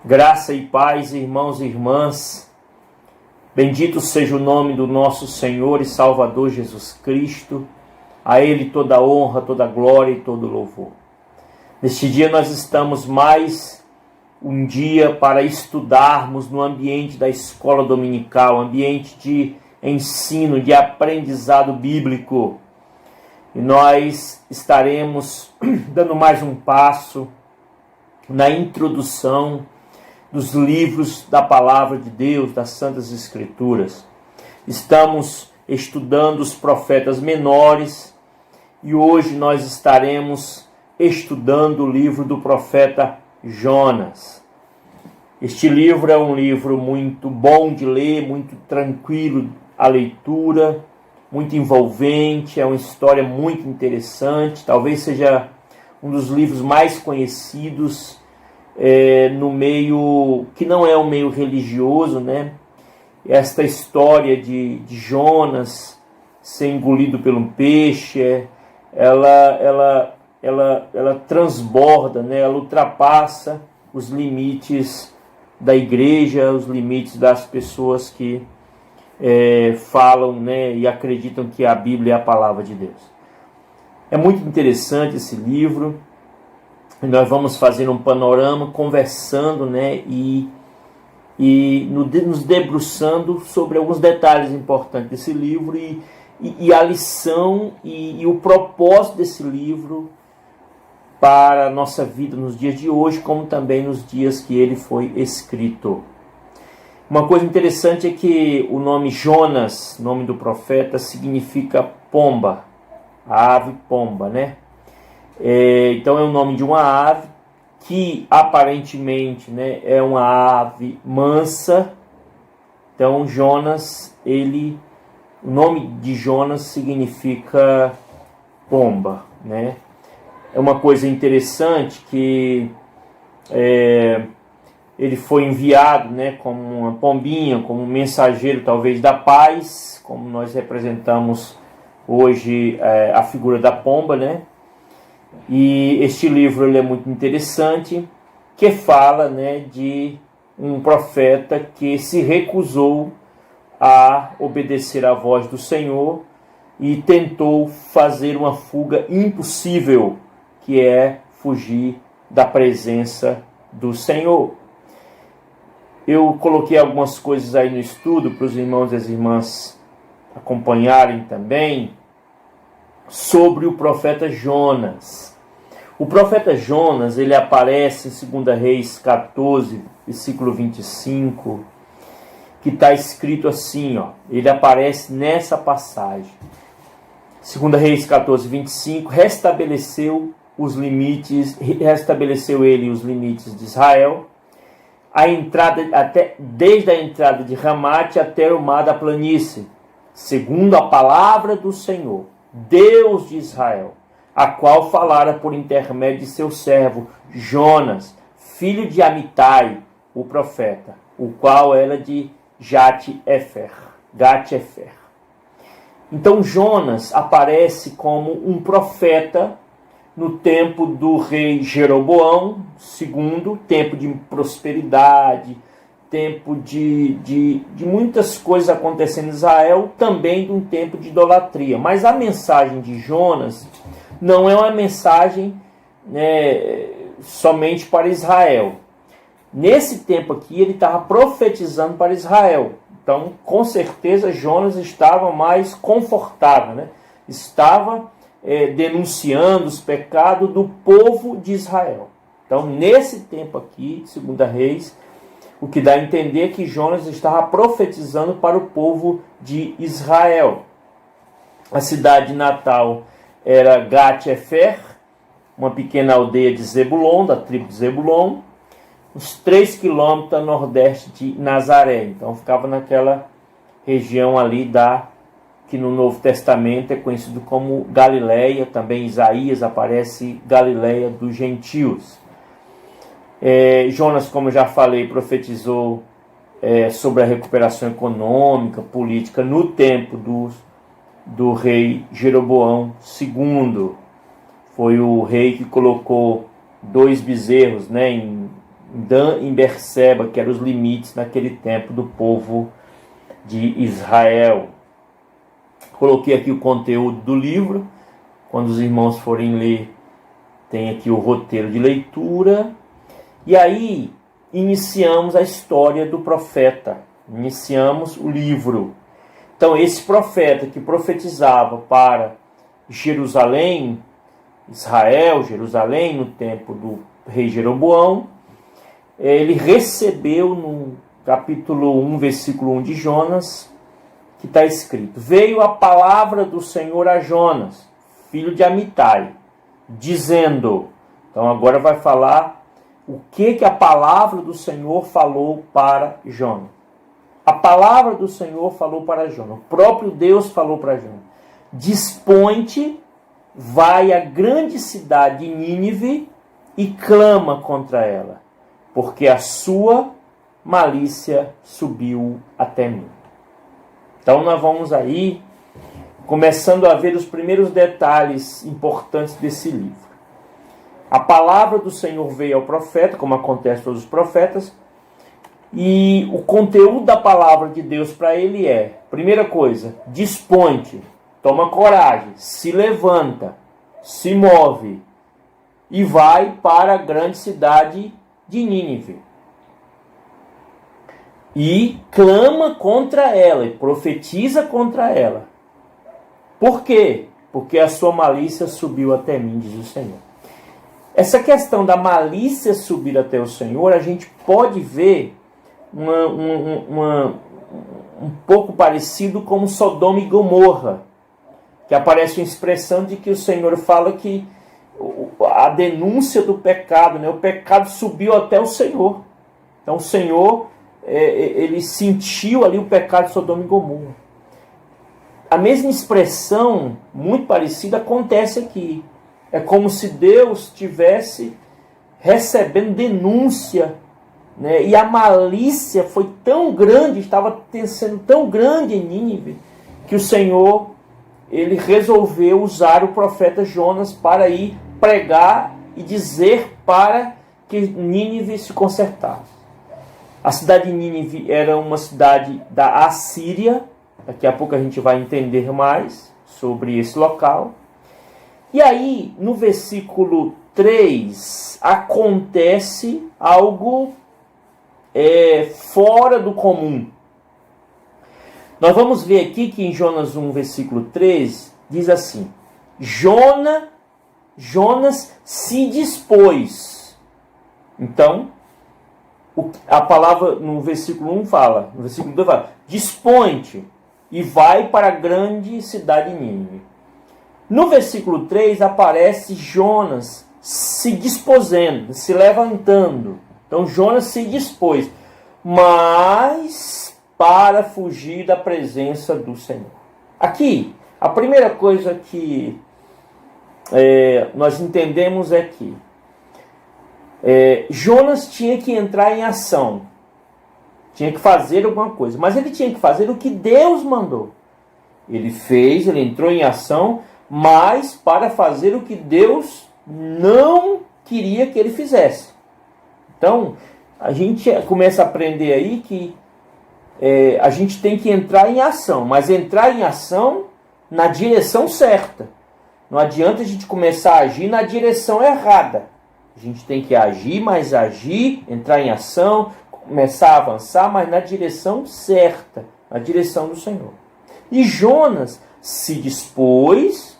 Graça e paz, irmãos e irmãs. Bendito seja o nome do nosso Senhor e Salvador Jesus Cristo. A Ele toda honra, toda glória e todo louvor. Neste dia nós estamos mais um dia para estudarmos no ambiente da escola dominical, ambiente de ensino, de aprendizado bíblico. E nós estaremos dando mais um passo na introdução dos livros da Palavra de Deus, das Santas Escrituras. Estamos estudando os profetas menores e hoje nós estaremos estudando o livro do profeta Jonas. Este livro é um livro muito bom de ler, muito tranquilo a leitura, muito envolvente, é uma história muito interessante, talvez seja um dos livros mais conhecidos no meio que não é um meio religioso, né? Esta história de Jonas ser engolido por um peixe, ela transborda, né? Ela ultrapassa os limites da igreja, os limites das pessoas que falam, né? E acreditam que a Bíblia é a palavra de Deus. É muito interessante esse livro. Nós vamos fazer um panorama, conversando, né, e nos debruçando sobre alguns detalhes importantes desse livro e a lição e o propósito desse livro para a nossa vida nos dias de hoje, como também nos dias que ele foi escrito. Uma coisa interessante é que o nome Jonas, nome do profeta, significa pomba, a ave pomba, né? Então é o nome de uma ave que aparentemente, né, é uma ave mansa. Então Jonas, o nome de Jonas significa pomba, né? É uma coisa interessante que ele foi enviado, né, como uma pombinha, como um mensageiro talvez da paz, como nós representamos hoje a figura da pomba, né? E este livro ele é muito interessante, que fala, né, de um profeta que se recusou a obedecer à voz do Senhor e tentou fazer uma fuga impossível, que é fugir da presença do Senhor. Eu coloquei algumas coisas aí no estudo para os irmãos e as irmãs acompanharem também sobre o profeta Jonas. O profeta Jonas, ele aparece em 2 Reis 14, versículo 25, que está escrito assim, ó, ele aparece nessa passagem. 2 Reis 14, 25, restabeleceu ele os limites de Israel, desde a entrada de Ramate até o mar da planície, segundo a palavra do Senhor, Deus de Israel, a qual falara por intermédio de seu servo Jonas, filho de Amitai, o profeta, o qual era de Gat-Efer. Então Jonas aparece como um profeta no tempo do rei Jeroboão II, tempo de prosperidade, tempo de muitas coisas acontecendo em Israel, também de um tempo de idolatria. Mas a mensagem de Jonas não é uma mensagem, né, somente para Israel. Nesse tempo aqui ele estava profetizando para Israel. Então, com certeza, Jonas estava mais confortável, né? Estava denunciando os pecados do povo de Israel. Então, nesse tempo aqui, 2 Reis, o que dá a entender é que Jonas estava profetizando para o povo de Israel. A cidade natal era Gat-Efer, uma pequena aldeia de Zebulon, da tribo de Zebulon, uns 3 quilômetros a nordeste de Nazaré. Então ficava naquela região ali que no Novo Testamento é conhecido como Galileia, também Isaías aparece Galileia dos gentios. Jonas, como eu já falei, profetizou sobre a recuperação econômica, política, no tempo do rei Jeroboão II. Foi o rei que colocou 2 bezerros, né, Dan e Berseba, que eram os limites naquele tempo do povo de Israel. Coloquei aqui o conteúdo do livro. Quando os irmãos forem ler, tem aqui o roteiro de leitura. E aí iniciamos a história do profeta. Iniciamos o livro. Então esse profeta que profetizava para Jerusalém, Israel, Jerusalém, no tempo do rei Jeroboão, ele recebeu no capítulo 1, versículo 1 de Jonas, que está escrito: veio a palavra do Senhor a Jonas, filho de Amitai, dizendo. Então agora vai falar o que a palavra do Senhor falou para Jonas. A palavra do Senhor falou para Jonas, o próprio Deus falou para Jonas: dispõe-te, vai à grande cidade de Nínive e clama contra ela, porque a sua malícia subiu até mim. Então nós vamos aí começando a ver os primeiros detalhes importantes desse livro. A palavra do Senhor veio ao profeta, como acontece com todos os profetas, e o conteúdo da palavra de Deus para ele é: primeira coisa, dispõe-te, toma coragem, se levanta, se move e vai para a grande cidade de Nínive. E clama contra ela, e profetiza contra ela. Por quê? Porque a sua malícia subiu até mim, diz o Senhor. Essa questão da malícia subir até o Senhor, a gente pode ver um pouco parecido com Sodoma e Gomorra, que aparece uma expressão de que o Senhor fala que a denúncia do pecado, o pecado subiu até o Senhor. Então o Senhor, ele sentiu ali o pecado de Sodoma e Gomorra. A mesma expressão, muito parecida, acontece aqui. É como se Deus estivesse recebendo denúncia, e a malícia foi tão grande, estava sendo tão grande em Nínive, que o Senhor, ele resolveu usar o profeta Jonas para ir pregar e dizer para que Nínive se consertasse. A cidade de Nínive era uma cidade da Assíria. Daqui a pouco a gente vai entender mais sobre esse local. E aí, no versículo 3, acontece algo fora do comum. Nós vamos ver aqui que em Jonas 1, versículo 3, diz assim: Jonas se dispôs. Então, a palavra no versículo 1 fala, no versículo 2 fala: dispõe-te e vai para a grande cidade de Nínive. No versículo 3 aparece Jonas se disposendo, se levantando. Então Jonas se dispôs, mas para fugir da presença do Senhor. Aqui, a primeira coisa que nós entendemos é que Jonas tinha que entrar em ação, tinha que fazer alguma coisa, mas ele tinha que fazer o que Deus mandou. Ele entrou em ação, mas para fazer o que Deus não queria que ele fizesse. Então, a gente começa a aprender aí que a gente tem que entrar em ação, mas entrar em ação na direção certa. Não adianta a gente começar a agir na direção errada. A gente tem que agir, mas agir, entrar em ação, começar a avançar, mas na direção certa, na direção do Senhor. E Jonas se dispôs,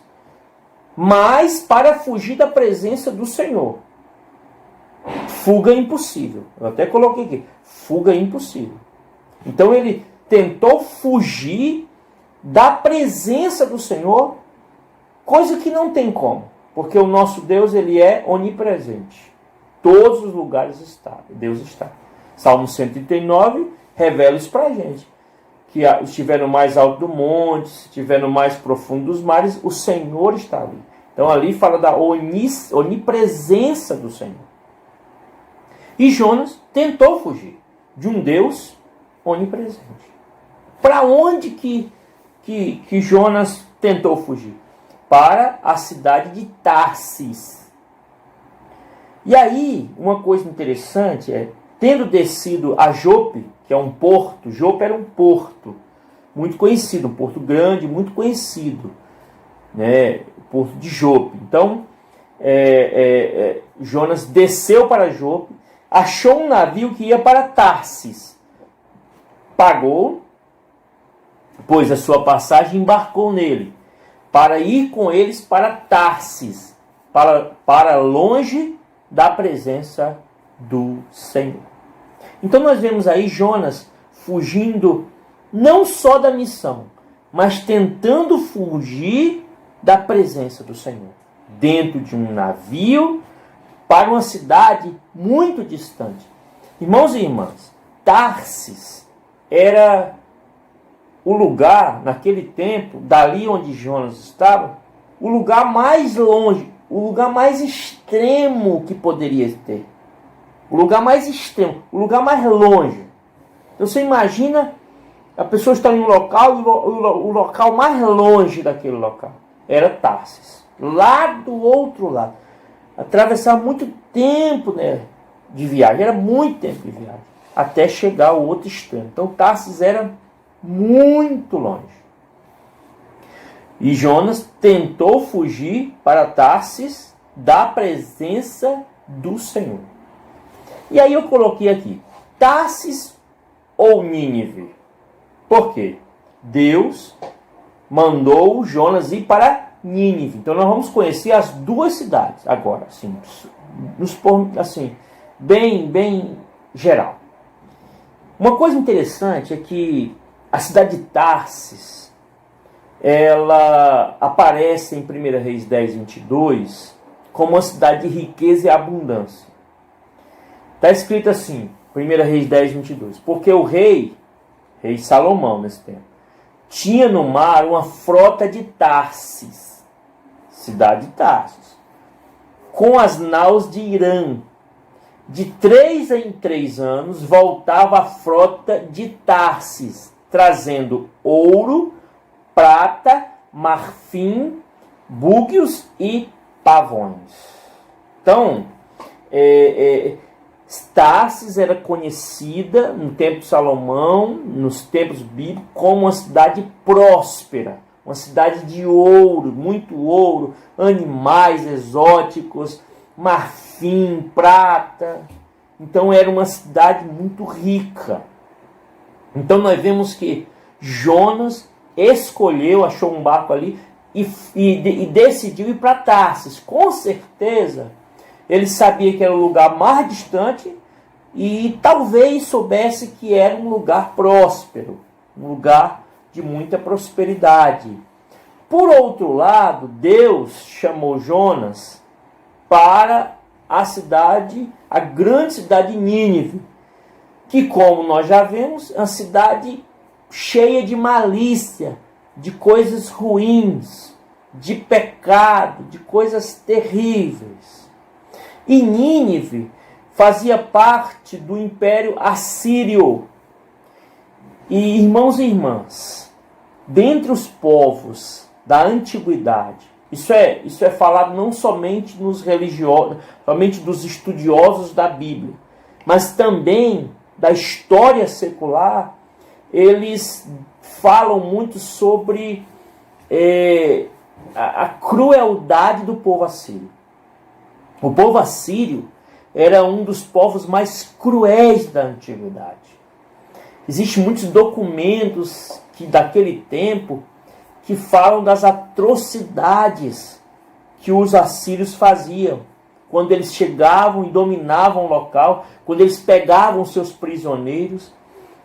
mas para fugir da presença do Senhor. Fuga impossível. Eu até coloquei aqui, fuga impossível. Então ele tentou fugir da presença do Senhor, coisa que não tem como, porque o nosso Deus, ele é onipresente. Todos os lugares Deus está. Salmo 139 revela isso para a gente, que estiver no mais alto do monte, se estiver no mais profundo dos mares, o Senhor está ali. Então ali fala da onipresença do Senhor. E Jonas tentou fugir de um Deus onipresente. Para onde que Jonas tentou fugir? Para a cidade de Tarsis. E aí, uma coisa interessante é, tendo descido a Jope, que é um porto, Jope era um porto muito conhecido, um porto grande, muito conhecido, né? O porto de Jope. Então, Jonas desceu para Jope, achou um navio que ia para Tarsis, pagou, pôs a sua passagem e embarcou nele, para ir com eles para Tarsis, para longe da presença do Senhor. Então nós vemos aí Jonas fugindo não só da missão, mas tentando fugir da presença do Senhor, dentro de um navio, para uma cidade muito distante. Irmãos e irmãs, Tarsis era o lugar, naquele tempo, dali onde Jonas estava, o lugar mais longe, o lugar mais extremo que poderia ter. O lugar mais extremo, o lugar mais longe. Então você imagina, a pessoa está em um local, e o local mais longe daquele local era Tarsis. Lá do outro lado. Atravessar muito tempo, né, de viagem, era muito tempo de viagem, até chegar ao outro extremo. Então Tarsis era muito longe. E Jonas tentou fugir para Tarsis da presença do Senhor. E aí eu coloquei aqui, Tarsis ou Nínive? Por quê? Deus mandou Jonas ir para Nínive. Então nós vamos conhecer as duas cidades agora, assim, bem geral. Uma coisa interessante é que a cidade de Tarsis, ela aparece em 1 Reis 10, 22, como uma cidade de riqueza e abundância. Está escrito assim, 1 Reis 10, 22, porque o rei Salomão nesse tempo, tinha no mar uma frota de Tarsis, cidade de Tarsis, com as naus de Irã. De 3 em 3 anos voltava a frota de Tarsis, trazendo ouro, prata, marfim, búzios e pavões. Então, Tarsis era conhecida no tempo de Salomão, nos tempos bíblicos, como uma cidade próspera, uma cidade de ouro, muito ouro, animais exóticos, marfim, prata. Então era uma cidade muito rica. Então nós vemos que Jonas escolheu, achou um barco ali e decidiu ir para Tarsis. Com certeza ele sabia que era o lugar mais distante e talvez soubesse que era um lugar próspero, um lugar de muita prosperidade. Por outro lado, Deus chamou Jonas para a cidade, a grande cidade de Nínive, que, como nós já vemos, é uma cidade cheia de malícia, de coisas ruins, de pecado, de coisas terríveis. E Nínive fazia parte do Império Assírio. E, irmãos e irmãs, dentre os povos da antiguidade, isso é falado não somente nos religiosos, somente dos estudiosos da Bíblia, mas também da história secular. Eles falam muito sobre a crueldade do povo assírio. O povo assírio era um dos povos mais cruéis da antiguidade. Existem muitos documentos daquele tempo que falam das atrocidades que os assírios faziam quando eles chegavam e dominavam o local, quando eles pegavam seus prisioneiros.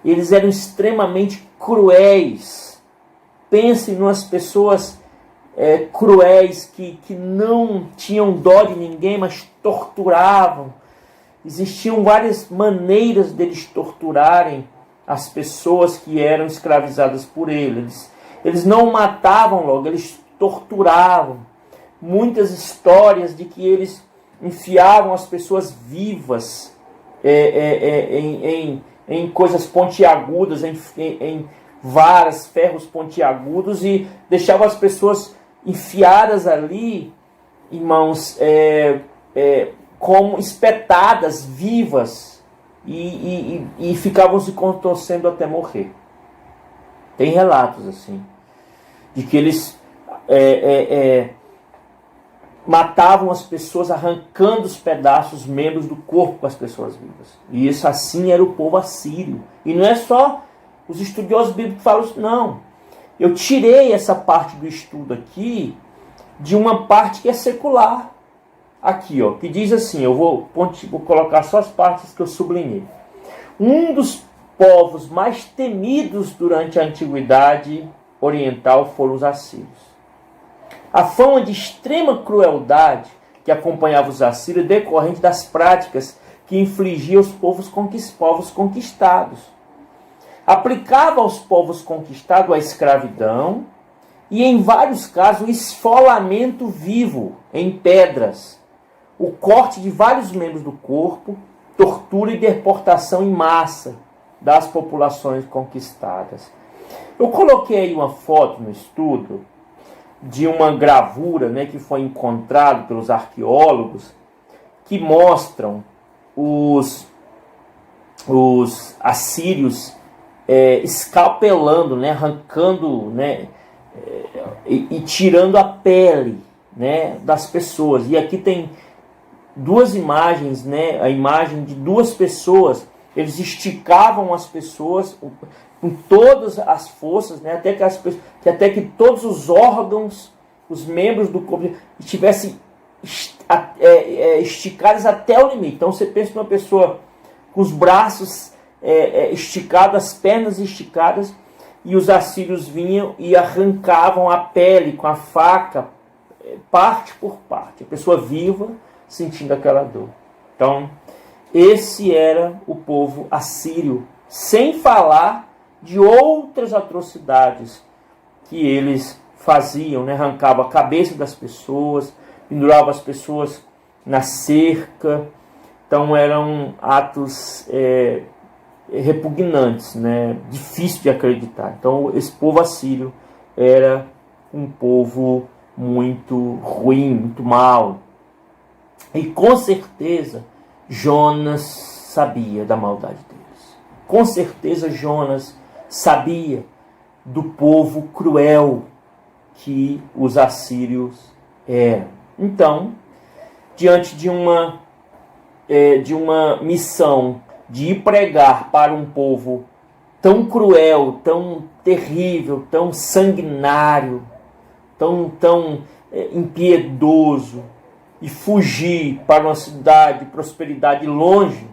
Eles eram extremamente cruéis. Pensem nas pessoas cruéis que não tinham dó de ninguém, mas torturavam. Existiam várias maneiras deles torturarem as pessoas que eram escravizadas por eles. Eles não matavam logo, eles torturavam. Muitas histórias de que eles enfiavam as pessoas vivas em coisas pontiagudas, em varas, ferros pontiagudos, e deixavam as pessoas enfiadas ali, irmãos, como espetadas, vivas, e ficavam se contorcendo até morrer. Tem relatos assim, de que eles matavam as pessoas arrancando os pedaços, os membros do corpo das pessoas vivas. E isso assim era o povo assírio. E não é só os estudiosos bíblicos que falam isso, não. Eu tirei essa parte do estudo aqui de uma parte que é secular. Aqui, ó, que diz assim, eu vou colocar só as partes que eu sublinhei. Um dos povos mais temidos durante a antiguidade oriental foram os assírios. A fama de extrema crueldade que acompanhava os assírios decorrente das práticas que infligia aos povos conquistados. Aplicava aos povos conquistados a escravidão e, em vários casos, o esfolamento vivo em pedras, o corte de vários membros do corpo, tortura e deportação em massa das populações conquistadas. Eu coloquei aí uma foto no estudo de uma gravura, né, que foi encontrada pelos arqueólogos, que mostram os assírios escalpelando, né, arrancando, né, e tirando a pele, né, das pessoas. E aqui tem duas imagens, né, a imagem de duas pessoas. Eles esticavam as pessoas com todas as forças, né, até que todos os órgãos, os membros do corpo estivessem esticados até o limite. Então você pensa numa pessoa com os braços esticados, as pernas esticadas, e os assírios vinham e arrancavam a pele com a faca, parte por parte. A pessoa viva sentindo aquela dor. Então, esse era o povo assírio, sem falar de outras atrocidades que eles faziam, né? Arrancavam a cabeça das pessoas, penduravam as pessoas na cerca. Então eram atos repugnantes, né? Difícil de acreditar. Então esse povo assírio era um povo muito ruim, muito mau. E com certeza Jonas sabia da maldade deles. Com certeza Jonas sabia do povo cruel que os assírios eram. Então, diante de uma missão de ir pregar para um povo tão cruel, tão terrível, tão sanguinário, tão impiedoso, e fugir para uma cidade de prosperidade longe,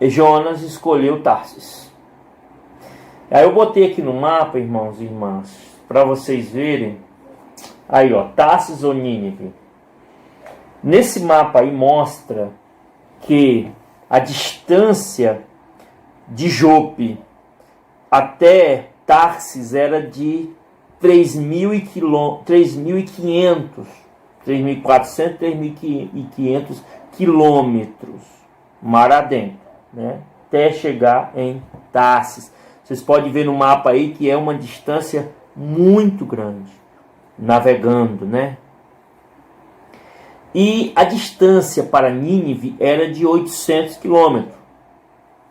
Jonas escolheu Tarsis. Aí eu botei aqui no mapa, irmãos e irmãs, para vocês verem. Aí, ó, Tarsis ou Nínive. Nesse mapa aí mostra que a distância de Jope até Tarsis era de 3.500, 3.400, 3.500 quilômetros mar adentro, né? Até chegar em Tarsis. Vocês podem ver no mapa aí que é uma distância muito grande, navegando, né? E a distância para Nínive era de 800 quilômetros.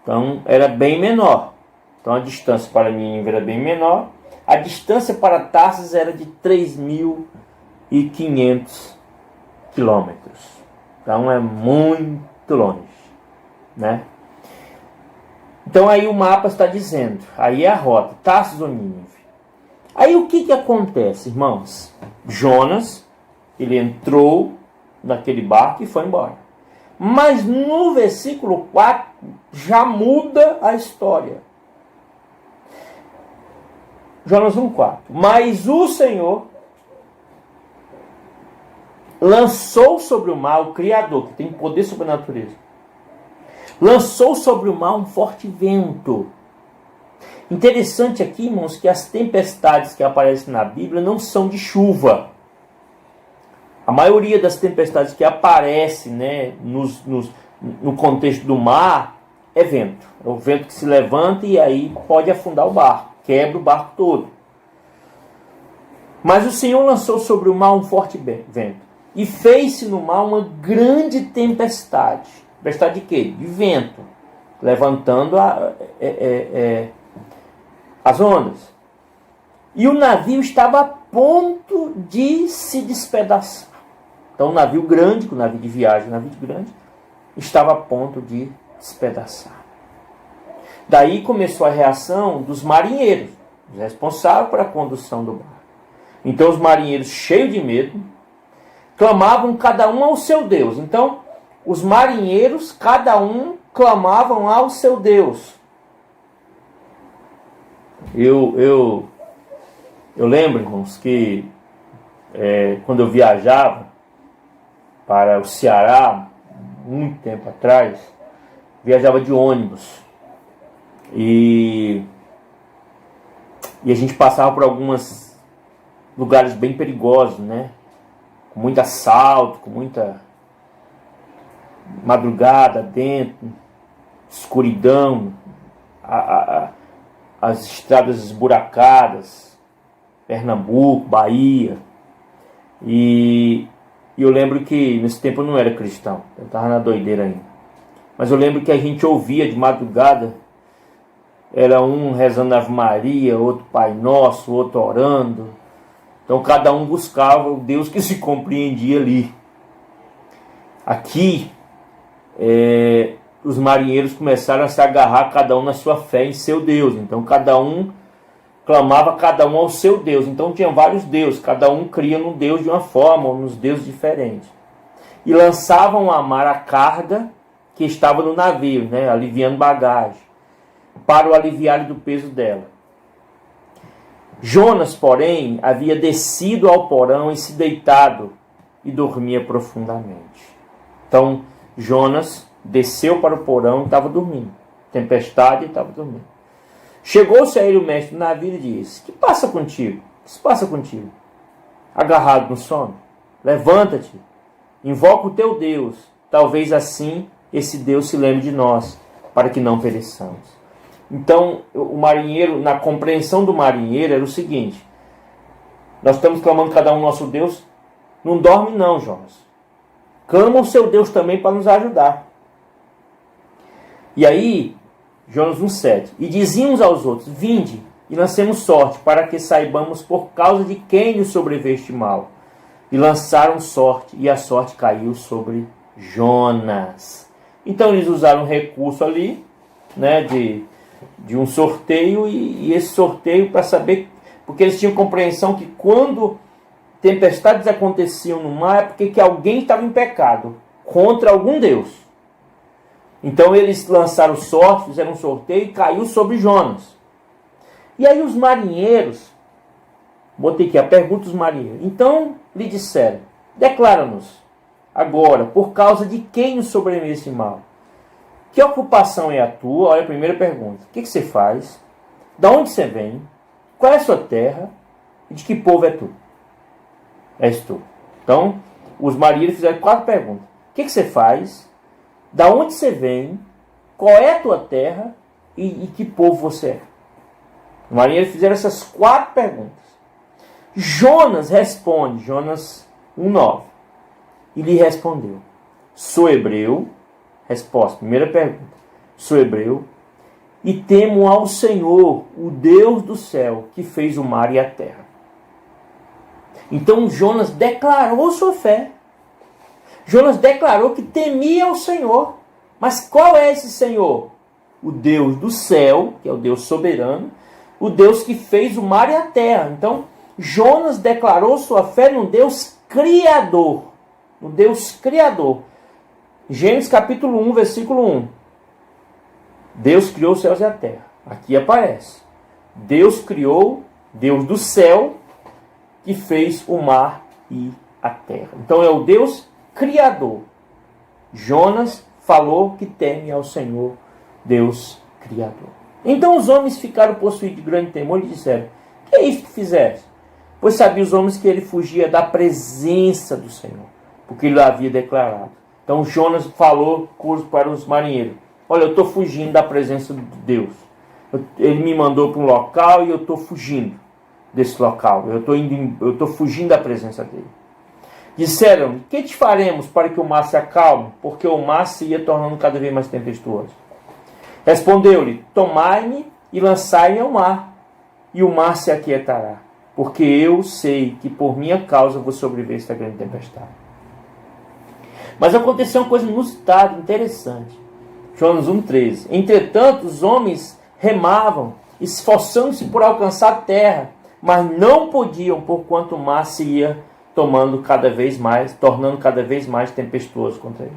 Então era bem menor. Então a distância para Nínive era bem menor. A distância para Tarsis era de 3.500 quilômetros. Então é muito longe, né? Então aí o mapa está dizendo, aí é a rota, Tarsis ou Nínive. Aí o que acontece, irmãos? Jonas, ele entrou naquele barco e foi embora. Mas no versículo 4 já muda a história. Jonas 1,4. Mas o Senhor lançou sobre o mar, o Criador, que tem poder sobre a natureza, lançou sobre o mar um forte vento. Interessante aqui, irmãos, que as tempestades que aparecem na Bíblia não são de chuva. A maioria das tempestades que aparecem, né, no contexto do mar é vento. É o vento que se levanta e aí pode afundar o barco, quebra o barco todo. Mas o Senhor lançou sobre o mar um forte vento, E fez-se no mar uma grande tempestade. Tempestade de quê? De vento, levantando as ondas. E o navio estava a ponto de se despedaçar. Então, um navio grande, um navio de viagem, um navio grande, estava a ponto de despedaçar. Daí começou a reação dos marinheiros, os responsáveis pela condução do barco. Então, os marinheiros, cheios de medo, clamavam cada um ao seu Deus. Então, os marinheiros, cada um, clamavam ao seu Deus. Eu lembro, irmãos, que quando eu viajava para o Ceará, muito tempo atrás, viajava de ônibus. E a gente passava por alguns lugares bem perigosos, né? Com muito assalto, com muita madrugada dentro, escuridão, as estradas esburacadas, Pernambuco, Bahia. E eu lembro que nesse tempo eu não era cristão, eu estava na doideira ainda. Mas eu lembro que a gente ouvia de madrugada, era um rezando Ave Maria, outro Pai Nosso, outro orando. Então cada um buscava o Deus que se compreendia ali. Aqui, os marinheiros começaram a se agarrar cada um na sua fé em seu Deus. Então cada um clamava cada um ao seu Deus. Então tinha vários deuses, cada um cria num Deus de uma forma, ou nos deuses diferentes. E lançavam a mar a carga que estava no navio, né, aliviando bagagem, para o aliviar do peso dela. Jonas, porém, havia descido ao porão e se deitado e dormia profundamente. Então, Jonas desceu para o porão e estava dormindo. Tempestade e estava dormindo. Chegou-se a ele o mestre do navio e disse: "Que passa contigo? O que se passa contigo? Agarrado no sono? Levanta-te, invoca o teu Deus. Talvez assim esse Deus se lembre de nós, para que não pereçamos." Então, o marinheiro, na compreensão do marinheiro, era o seguinte: nós estamos clamando cada um ao nosso Deus. Não dorme não, Jonas. Clama o seu Deus também para nos ajudar. E aí, Jonas 1,7: "E diziam uns aos outros: Vinde, e lancemos sorte, para que saibamos por causa de quem nos sobreveio este mal. E lançaram sorte, e a sorte caiu sobre Jonas." Então eles usaram um recurso ali, né, de um sorteio, e esse sorteio para saber, porque eles tinham compreensão que quando tempestades aconteciam no mar é porque que alguém estava em pecado contra algum Deus. Então eles lançaram sorte, fizeram um sorteio e caiu sobre Jonas. E aí os marinheiros, botei aqui a pergunta dos marinheiros, então lhe disseram: "Declara-nos agora, por causa de quem nos sobreveio esse mal? Que ocupação é a tua?" Olha a primeira pergunta. O que você faz? De onde você vem? Qual é a sua terra? E de que povo é tu? És tu. Então, os marinheiros fizeram 4 perguntas. O que você faz? Da onde você vem? Qual é a tua terra? E que povo você é? Os marinheiros fizeram essas 4 perguntas. Jonas responde, Jonas 1,9. E lhe respondeu: "Sou hebreu." Resposta, primeira pergunta: "Sou hebreu e temo ao Senhor, o Deus do céu, que fez o mar e a terra." Então Jonas declarou sua fé. Jonas declarou que temia ao Senhor. Mas qual é esse Senhor? O Deus do céu, que é o Deus soberano, o Deus que fez o mar e a terra. Então Jonas declarou sua fé no Deus criador. No Deus criador. Gênesis capítulo 1, versículo 1. Deus criou os céus e a terra. Aqui aparece: Deus criou, Deus do céu, que fez o mar e a terra. Então é o Deus criador. Jonas falou que teme ao Senhor, Deus criador. Então os homens ficaram possuídos de grande temor e disseram: "Que é isso que fizeste?" Pois sabiam os homens que ele fugia da presença do Senhor, porque ele havia declarado. Então Jonas falou para os marinheiros: "Olha, eu estou fugindo da presença de Deus. Ele me mandou para um local e eu estou fugindo desse local. Eu estou fugindo da presença dele." Disseram: que te faremos para que o mar se acalme? Porque o mar se ia tornando cada vez mais tempestuoso. Respondeu-lhe: tomai-me e lançai-me ao mar, e o mar se aquietará, porque eu sei que por minha causa vou sobreviver esta grande tempestade. Mas aconteceu uma coisa inusitada, interessante. Jonas 1,13. Entretanto, os homens remavam, esforçando-se por alcançar a terra, mas não podiam, porquanto o mar se ia tornando cada vez mais tempestuoso contra eles.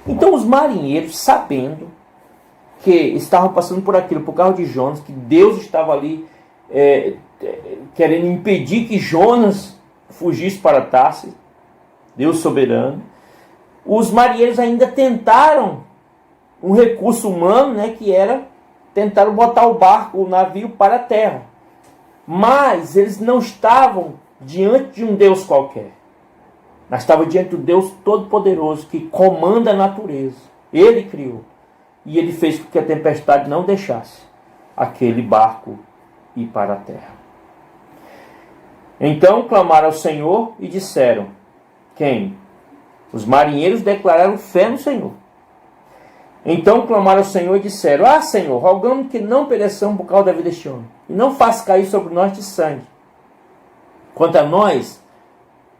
Então os marinheiros, sabendo que estavam passando por aquilo, por causa de Jonas, que Deus estava ali querendo impedir que Jonas fugisse para Tarsis, Deus soberano, os marinheiros ainda tentaram um recurso humano, né, que era tentaram botar o navio para a terra. Mas eles não estavam diante de um Deus qualquer. Mas estavam diante do Deus Todo-Poderoso, que comanda a natureza. Ele criou. E ele fez com que a tempestade não deixasse aquele barco ir para a terra. Então clamaram ao Senhor e disseram: quem? Os marinheiros declararam fé no Senhor. Então clamaram ao Senhor e disseram: ah, Senhor, rogamos que não pereçamos por causa da vida deste homem, e não faça cair sobre nós de sangue. Quanto a nós,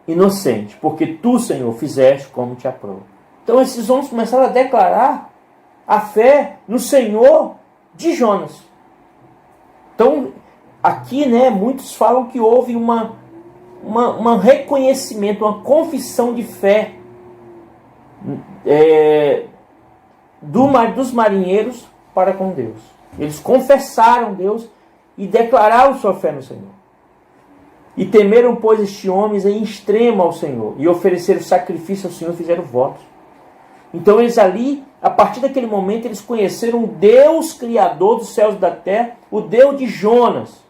inocentes, porque tu, Senhor, fizeste como te aprova. Então esses homens começaram a declarar a fé no Senhor de Jonas. Então, aqui, né, muitos falam que houve um reconhecimento, uma confissão de fé dos marinheiros para com Deus. Eles confessaram Deus e declararam sua fé no Senhor. E temeram, pois, estes homens em extremo ao Senhor, e ofereceram sacrifício ao Senhor e fizeram votos. Então eles ali, a partir daquele momento, eles conheceram o Deus Criador dos céus e da terra, o Deus de Jonas.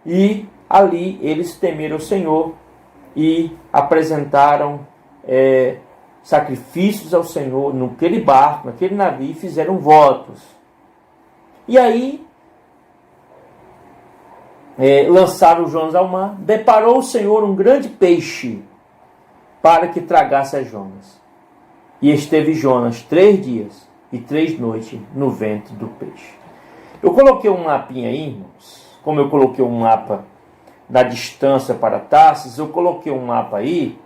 E ali eles temeram o Senhor e apresentaram sacrifícios ao Senhor naquele barco, naquele navio, e fizeram votos. E aí lançaram Jonas ao mar. Deparou o Senhor um grande peixe para que tragasse a Jonas. E esteve Jonas 3 dias e 3 noites no ventre do peixe. Eu coloquei um mapinha aí, irmãos. Como eu coloquei um mapa da distância para Tarsis, eu coloquei um mapa aí,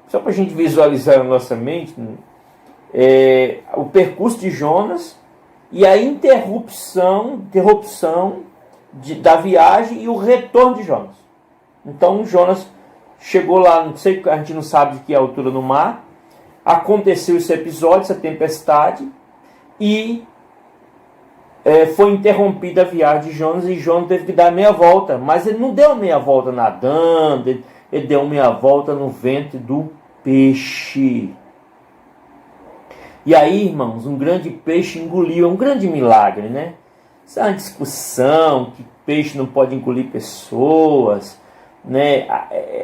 só para a gente visualizar na nossa mente, o percurso de Jonas e a interrupção da viagem e o retorno de Jonas. Então Jonas chegou lá, não sei, a gente não sabe de que altura no mar, aconteceu esse episódio, essa tempestade, e foi interrompida a viagem de Jonas, e Jonas teve que dar meia volta, mas ele não deu meia volta nadando, ele deu meia volta no ventre do peixe. E aí, irmãos, um grande peixe engoliu, é um grande milagre, né? Isso é uma discussão, que peixe não pode engolir pessoas, né?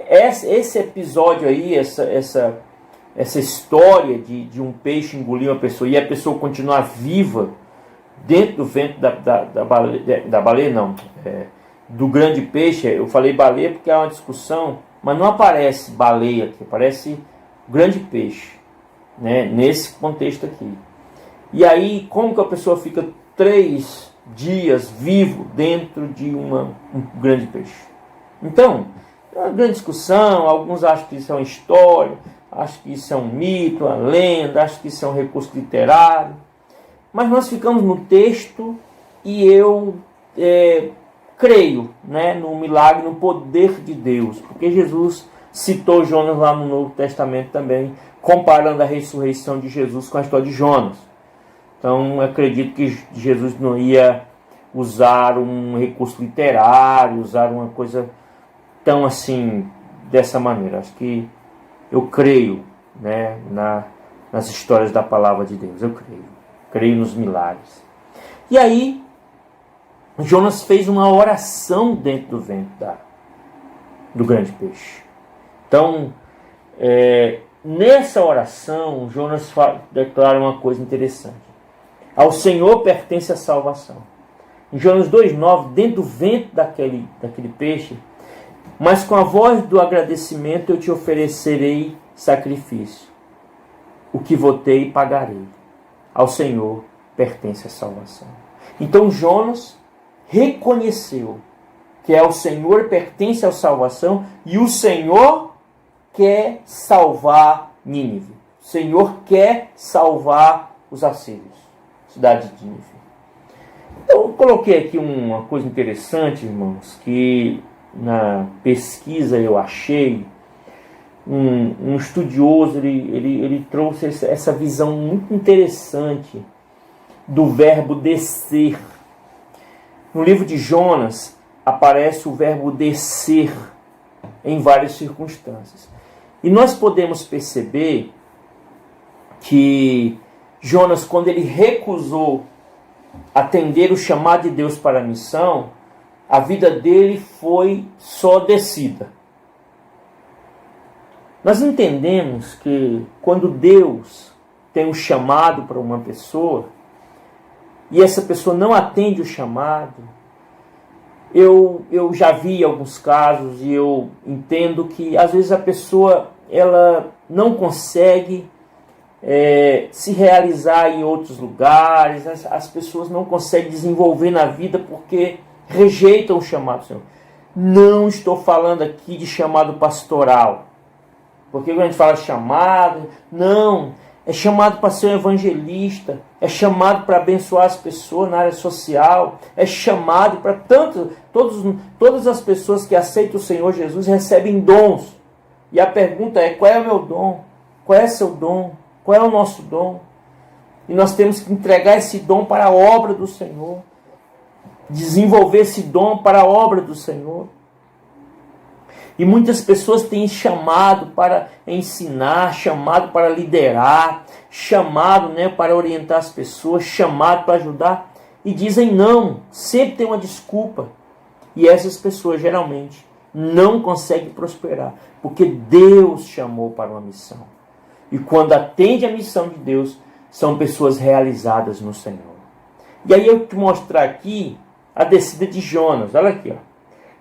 Esse episódio aí, essa história de um peixe engolir uma pessoa e a pessoa continuar viva dentro do ventre da baleia, não, do grande peixe. Eu falei baleia porque é uma discussão, mas não aparece baleia aqui, aparece grande peixe, né, nesse contexto aqui. E aí, como que a pessoa fica 3 dias vivo dentro de um grande peixe? Então, é uma grande discussão. Alguns acham que isso é uma história, acham que isso é um mito, uma lenda, acham que isso é um recurso literário. Mas nós ficamos no texto e eu creio, né, no milagre, no poder de Deus, porque Jesus citou Jonas lá no Novo Testamento também, comparando a ressurreição de Jesus com a história de Jonas. Então eu acredito que Jesus não ia usar um recurso literário, usar uma coisa tão assim, dessa maneira. Acho que eu creio, né, nas histórias da palavra de Deus. Eu creio nos milagres. E aí Jonas fez uma oração dentro do ventre do grande peixe. Então, nessa oração, Jonas declara uma coisa interessante: ao Senhor pertence a salvação. Em Jonas 2,9, dentro do ventre daquele peixe, Mas com a voz do agradecimento eu te oferecerei sacrifício. O que votei pagarei. Ao Senhor pertence a salvação. Então Jonas reconheceu que ao Senhor pertence a salvação e o Senhor quer salvar Nínive. O Senhor quer salvar os assírios, cidade de Nínive. Então, eu coloquei aqui uma coisa interessante, irmãos, que na pesquisa eu achei. Um estudioso, ele trouxe essa visão muito interessante do verbo descer. No livro de Jonas aparece o verbo descer em várias circunstâncias. E nós podemos perceber que Jonas, quando ele recusou atender o chamado de Deus para a missão, a vida dele foi só descida. Nós entendemos que quando Deus tem um chamado para uma pessoa e essa pessoa não atende o chamado, eu já vi alguns casos e eu entendo que às vezes a pessoa ela não consegue se realizar em outros lugares, as pessoas não conseguem desenvolver na vida porque rejeitam o chamado do Senhor. Não estou falando aqui de chamado pastoral. Porque quando a gente fala chamado, não, é chamado para ser um evangelista, é chamado para abençoar as pessoas na área social, é chamado para todas as pessoas que aceitam o Senhor Jesus recebem dons. E a pergunta é, qual é o meu dom? Qual é o seu dom? Qual é o nosso dom? E nós temos que entregar esse dom para a obra do Senhor, desenvolver esse dom para a obra do Senhor. E muitas pessoas têm chamado para ensinar, chamado para liderar, chamado para orientar as pessoas, chamado para ajudar, e dizem não, sempre tem uma desculpa. E essas pessoas geralmente não conseguem prosperar, porque Deus chamou para uma missão. E quando atende a missão de Deus, são pessoas realizadas no Senhor. E aí eu te mostrar aqui a descida de Jonas, olha aqui,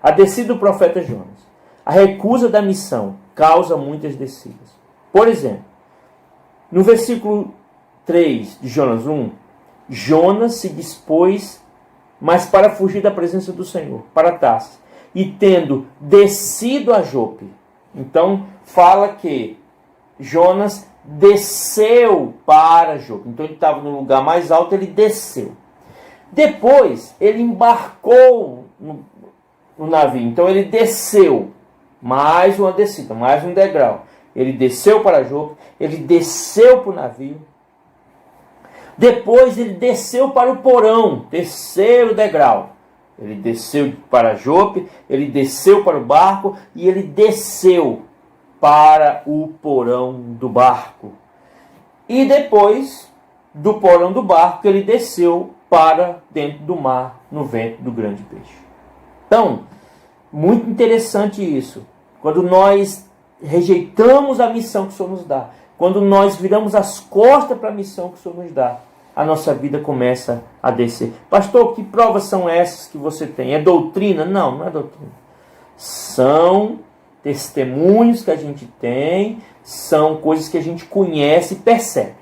a descida do profeta Jonas. A recusa da missão causa muitas descidas. Por exemplo, no versículo 3 de Jonas 1, Jonas se dispôs, mas para fugir da presença do Senhor, para Tarsis, e tendo descido a Jope. Então, fala que Jonas desceu para Jope. Então, ele estava no lugar mais alto, ele desceu. Depois, ele embarcou no navio. Então, ele desceu. Mais uma descida, mais um degrau. Ele desceu para Jope, ele desceu para o navio. Depois ele desceu para o porão, terceiro degrau. Ele desceu para Jope, ele desceu para o barco e ele desceu para o porão do barco. E depois do porão do barco ele desceu para dentro do mar, no ventre do grande peixe. Então, muito interessante isso. Quando nós rejeitamos a missão que o Senhor nos dá, quando nós viramos as costas para a missão que o Senhor nos dá, a nossa vida começa a descer. Pastor, que provas são essas que você tem? É doutrina? Não, não é doutrina. São testemunhos que a gente tem, são coisas que a gente conhece e percebe.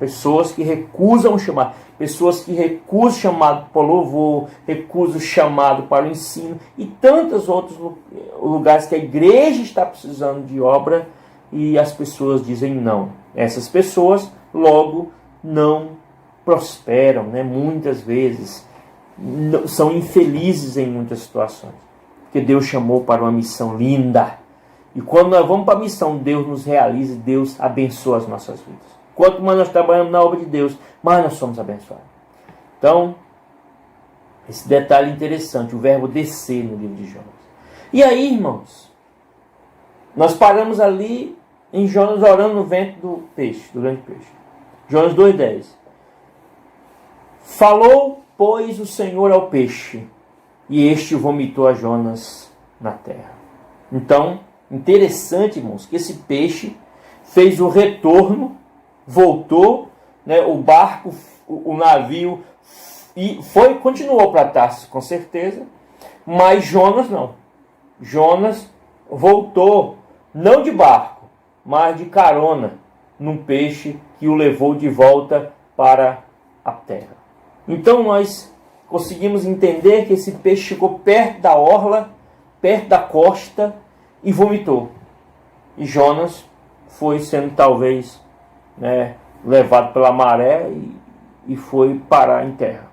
Pessoas que recusam o chamado, pessoas que recusam o chamado para o louvor, recusam o chamado para o ensino e tantos outros lugares que a igreja está precisando de obra e as pessoas dizem não. Essas pessoas logo não prosperam, muitas vezes são infelizes em muitas situações, porque Deus chamou para uma missão linda e quando nós vamos para a missão, Deus nos realiza, Deus abençoa as nossas vidas. Quanto mais nós trabalhamos na obra de Deus, mais nós somos abençoados. Então, esse detalhe interessante, o verbo descer no livro de Jonas. E aí, irmãos, nós paramos ali em Jonas orando no ventre do peixe, do grande peixe. Jonas 2,10. Falou, pois, o Senhor ao peixe, e este vomitou a Jonas na terra. Então, interessante, irmãos, que esse peixe fez o retorno, voltou, o barco, o navio, e continuou para Tarsis, com certeza, mas Jonas não. Jonas voltou, não de barco, mas de carona, num peixe que o levou de volta para a terra. Então nós conseguimos entender que esse peixe chegou perto da orla, perto da costa e vomitou. E Jonas foi sendo talvez levado pela maré e foi parar em terra.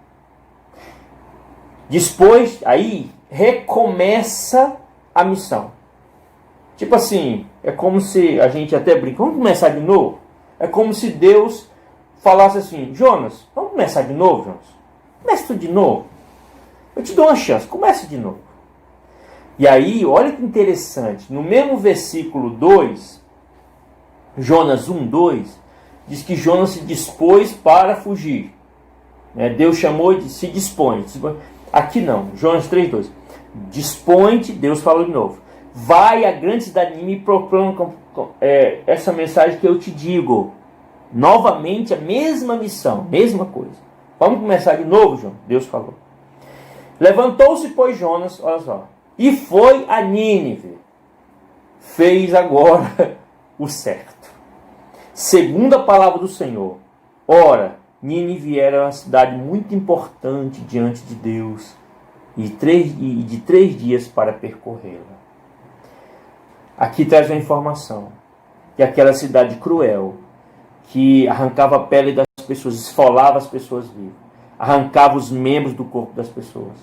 Depois, aí recomeça a missão. Tipo assim, é como se a gente até brinca, vamos começar de novo? É como se Deus falasse assim, Jonas, vamos começar de novo, Jonas? Começa tudo de novo. Eu te dou uma chance, comece de novo. E aí, olha que interessante, no mesmo versículo 2, Jonas 1:2, diz que Jonas se dispôs para fugir. Deus chamou de se dispõe. Aqui não, Jonas 3:2. Dispõe-te, Deus falou de novo. Vai à grande cidade de Nínive e proclama essa mensagem que eu te digo. Novamente a mesma missão, mesma coisa. Vamos começar de novo, João? Deus falou. Levantou-se, pois, Jonas, olha só, e foi a Nínive. Fez agora o certo. Segundo a palavra do Senhor. Ora, Nínive era uma cidade muito importante diante de Deus e de 3 dias para percorrê-la. Aqui traz a informação que aquela cidade cruel, que arrancava a pele das pessoas, esfolava as pessoas vivas, arrancava os membros do corpo das pessoas.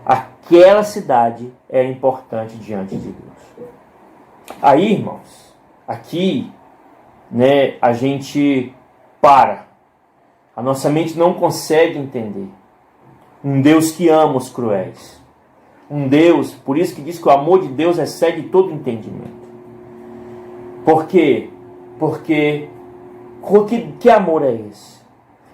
Aquela cidade era importante diante de Deus. Aí, irmãos, aqui, a gente para. A nossa mente não consegue entender. Um Deus que ama os cruéis. Um Deus, por isso que diz que o amor de Deus excede todo entendimento. Por quê? Porque que amor é esse?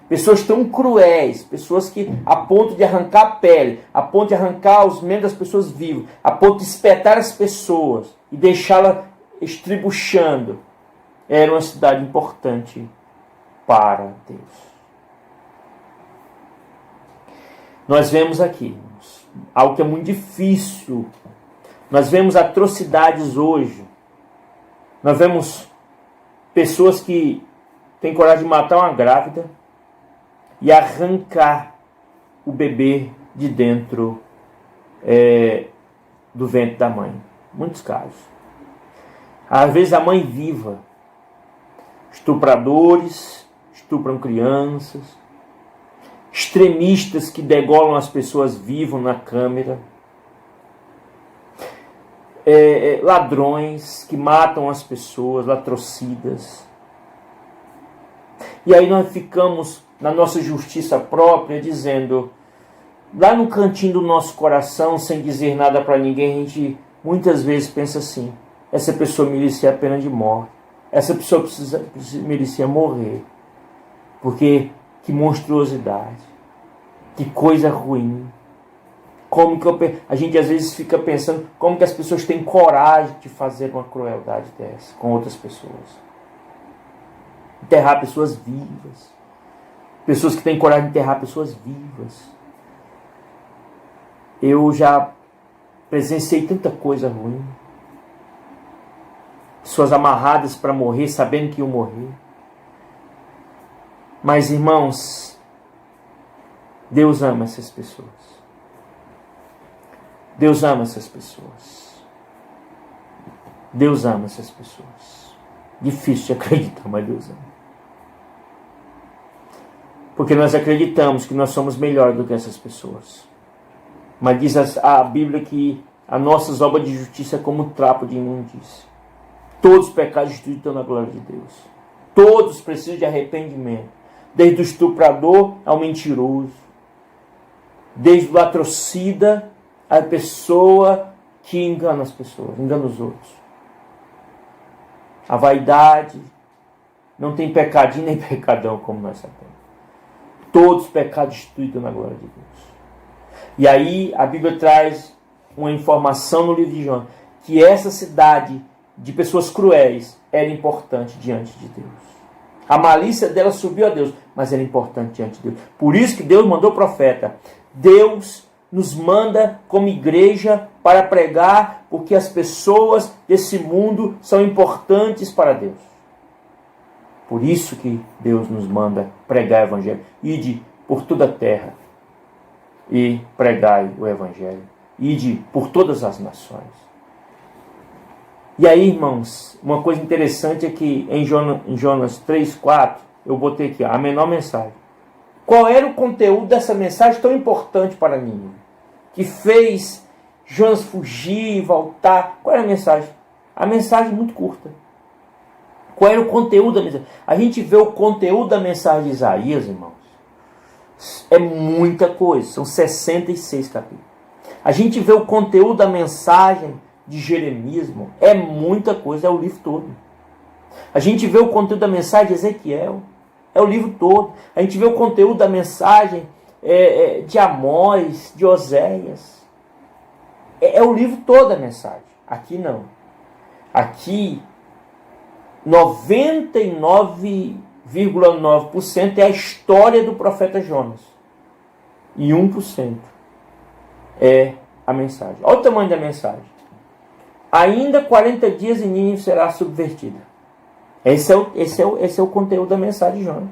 Pessoas tão cruéis, pessoas que a ponto de arrancar a pele, a ponto de arrancar os membros das pessoas vivas, a ponto de espetar as pessoas e deixá-las estribuchando. Era uma cidade importante para Deus. Nós vemos aqui algo que é muito difícil. Nós vemos atrocidades hoje. Nós vemos pessoas que têm coragem de matar uma grávida e arrancar o bebê de dentro do ventre da mãe. Muitos casos. Às vezes a mãe viva. Estupradores estupram crianças. Extremistas que degolam as pessoas vivas na câmera. Ladrões que matam as pessoas, latrocidas. E aí nós ficamos na nossa justiça própria dizendo, lá no cantinho do nosso coração, sem dizer nada para ninguém, a gente muitas vezes pensa assim, essa pessoa merecia a pena de morte, essa pessoa merecia morrer, porque que monstruosidade, que coisa ruim. Como que a gente às vezes fica pensando como que as pessoas têm coragem de fazer uma crueldade dessa com outras pessoas. Enterrar pessoas vivas. Pessoas que têm coragem de enterrar pessoas vivas. Eu já presenciei tanta coisa ruim. Pessoas amarradas para morrer, sabendo que iam morrer. Mas, irmãos, Deus ama essas pessoas. Deus ama essas pessoas. Deus ama essas pessoas. Difícil de acreditar, mas Deus ama. Porque nós acreditamos que nós somos melhores do que essas pessoas. Mas diz a Bíblia que as nossas obras de justiça é como trapo de imundícia. Todos os pecados estão na glória de Deus. Todos precisam de arrependimento. Desde o estuprador ao mentiroso. Desde o latrocida à pessoa que engana as pessoas, engana os outros. A vaidade não tem pecadinho nem pecadão como nós sabemos. Todos os pecados estão na glória de Deus. E aí a Bíblia traz uma informação no livro de João, que essa cidade de pessoas cruéis era importante diante de Deus. A malícia dela subiu a Deus, mas era importante diante de Deus. Por isso que Deus mandou o profeta. Deus nos manda como igreja para pregar, porque as pessoas desse mundo são importantes para Deus. Por isso que Deus nos manda pregar o Evangelho. Ide por toda a terra e pregai o Evangelho. Ide por todas as nações. E aí, irmãos, uma coisa interessante é que em Jonas 3:4, eu botei aqui a menor mensagem. Qual era o conteúdo dessa mensagem tão importante para Nínive? Que fez Jonas fugir, voltar. Qual era a mensagem? A mensagem muito curta. Qual era o conteúdo da mensagem? A gente vê o conteúdo da mensagem de Isaías, irmãos. É muita coisa. São 66 capítulos. A gente vê o conteúdo da mensagem de Jeremias, irmão. É muita coisa. É o livro todo. A gente vê o conteúdo da mensagem de Ezequiel. É o livro todo. A gente vê o conteúdo da mensagem de Amós, de Oséias. É o livro todo a mensagem. Aqui não. Aqui 99,9% é a história do profeta Jonas. E 1% é a mensagem. Olha o tamanho da mensagem. Ainda 40 dias e Nínive será subvertida. Esse é o conteúdo da mensagem de Jonas.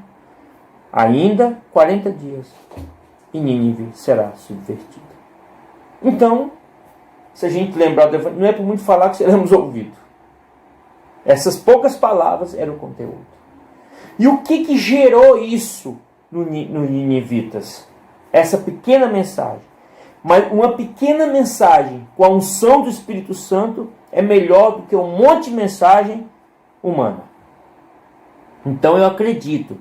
Ainda 40 dias e Nínive será subvertida. Então, se a gente lembrar, não é por muito falar que seremos ouvidos. Essas poucas palavras eram o conteúdo. E o que gerou isso no ninivitas? Essa pequena mensagem. Mas uma pequena mensagem com a unção do Espírito Santo é melhor do que um monte de mensagem humana. Então eu acredito